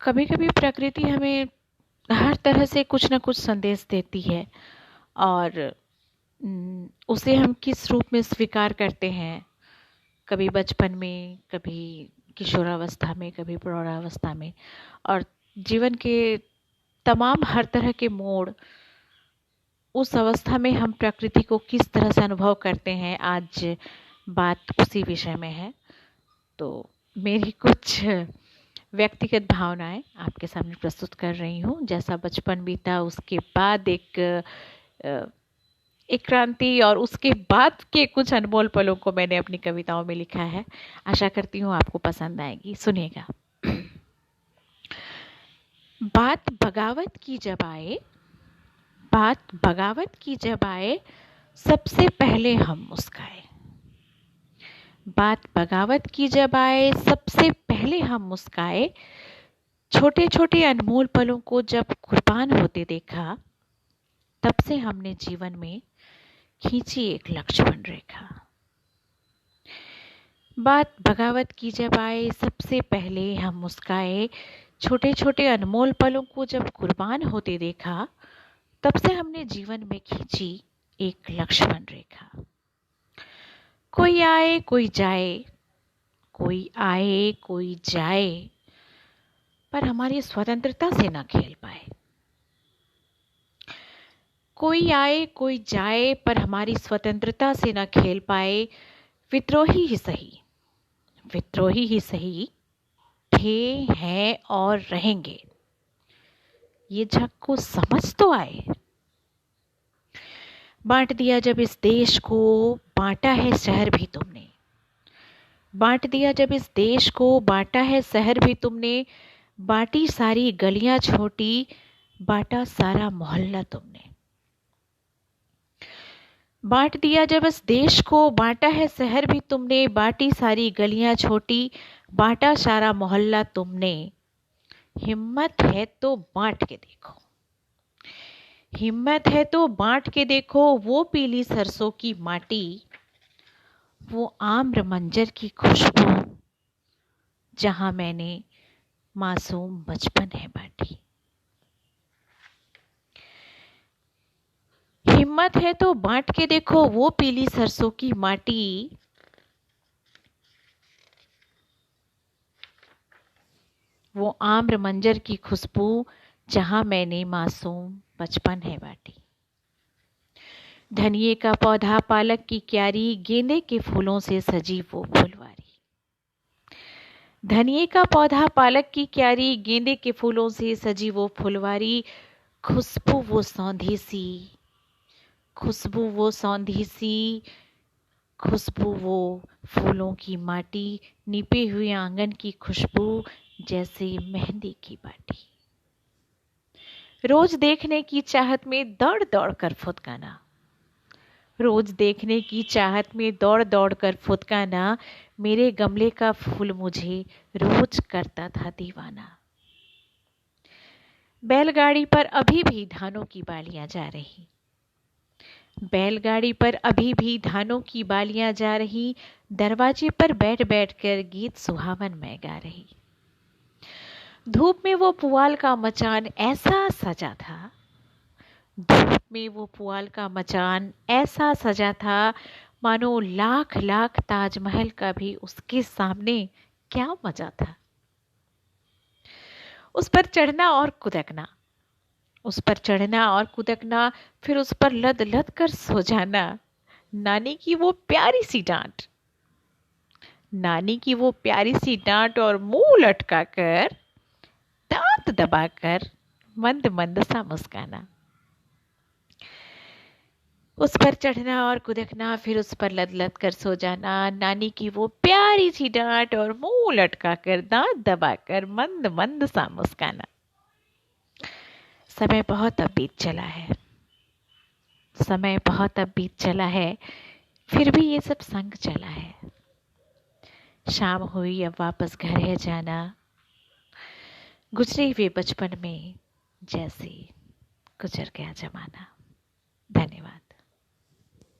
कभी कभी प्रकृति हमें हर तरह से कुछ न कुछ संदेश देती है और उसे हम किस रूप में स्वीकार करते हैं, कभी बचपन में, कभी किशोरावस्था में, कभी प्रौढ़ावस्था में, और जीवन के तमाम हर तरह के मोड़, उस अवस्था में हम प्रकृति को किस तरह से अनुभव करते हैं, आज बात उसी विषय में है। तो मेरी कुछ व्यक्तिगत भावनाएं आपके सामने प्रस्तुत कर रही हूँ। जैसा बचपन बीता, उसके बाद एक क्रांति, और उसके बाद के कुछ अनमोल पलों को मैंने अपनी कविताओं में लिखा है। आशा करती हूँ आपको पसंद आएगी। सुनिएगा। बात बगावत की जब आए, बात बगावत की जब आए, सबसे पहले हम मुस्काए। बात बगावत की जब आए, सबसे पहले हम मुस्काए। छोटे छोटे अनमोल पलों को जब कुर्बान होते देखा, तब से हमने जीवन में खींची एक लक्ष्मण रेखा। बात बगावत की जब आए, सबसे पहले हम मुस्काए। छोटे छोटे अनमोल पलों को जब कुर्बान होते देखा, तब से हमने जीवन में खींची एक लक्ष्मण रेखा। कोई आए कोई जाए, कोई आए कोई जाए, पर हमारी स्वतंत्रता से ना खेल पाए। कोई आए कोई जाए, पर हमारी स्वतंत्रता से ना खेल पाए। विद्रोही ही सही, विद्रोही ही सही, थे, हैं और रहेंगे, ये जग को समझ तो आए। बांट दिया जब इस देश को, बांटा है शहर भी तुमने। बांट दिया जब इस देश को, बांटा है शहर भी तुमने। बांटी सारी गलियां छोटी, बांटा सारा मोहल्ला तुमने। बांट दिया जब इस देश को, बांटा है शहर भी तुमने। बांटी सारी गलियां छोटी, बांटा सारा मोहल्ला तुमने। हिम्मत है तो बांट के देखो, हिम्मत है तो बांट के देखो। वो पीली सरसों की माटी, वो आम्र मंजर की खुशबू, जहां मैंने मासूम बचपन है बाटी। हिम्मत है तो बांट के देखो, वो पीली सरसों की माटी, वो आम्र मंजर की खुशबू, जहां मैंने मासूम बचपन है बाटी। धनिये का पौधा, पालक की क्यारी, गेंदे के फूलों से सजी वो फुलवारी। धनिये का पौधा, पालक की क्यारी, गेंदे के फूलों से सजी वो फुलवारी। खुशबू वो सौंधी सी, खुशबू वो सौंधी सी, खुशबू वो फूलों की माटी। निपे हुए आंगन की खुशबू, जैसे मेहंदी की बाटी। रोज देखने की चाहत में दौड़ दौड़ कर फुदकाना, रोज देखने की चाहत में दौड़ दौड़ कर फुदकाना। मेरे गमले का फूल मुझे रोज करता था दीवाना। बैलगाड़ी पर अभी भी धानों की बालियां जा रही, बैलगाड़ी पर अभी भी धानों की बालियां जा रही। दरवाजे पर बैठ बैठ कर गीत सुहावन मैं गा रही। धूप में वो पुआल का मचान ऐसा सजा था, धूप में वो पुआल का मचान ऐसा सजा था, मानो लाख लाख ताजमहल का भी उसके सामने क्या मजा था। उस पर चढ़ना और कुदकना, उस पर चढ़ना और कुदकना, फिर उस पर लद लद कर सो जाना। नानी की वो प्यारी सी डांट, नानी की वो प्यारी सी डांट, और मुंह लटका कर, दांत दबाकर, मंद मंद सा मुस्काना। उस पर चढ़ना और कुदकना, फिर उस पर लद लद कर सो जाना। नानी की वो प्यारी सी डांट, और मुंह लटका कर, दांत दबाकर, मंद मंद सा मुस्काना। समय बहुत अब बीत चला है, समय बहुत अब बीत चला है, फिर भी ये सब संग चला है। शाम हुई अब वापस घर है जाना, गुजरे हुए बचपन में जैसे गुजर गया जमाना। धन्यवाद।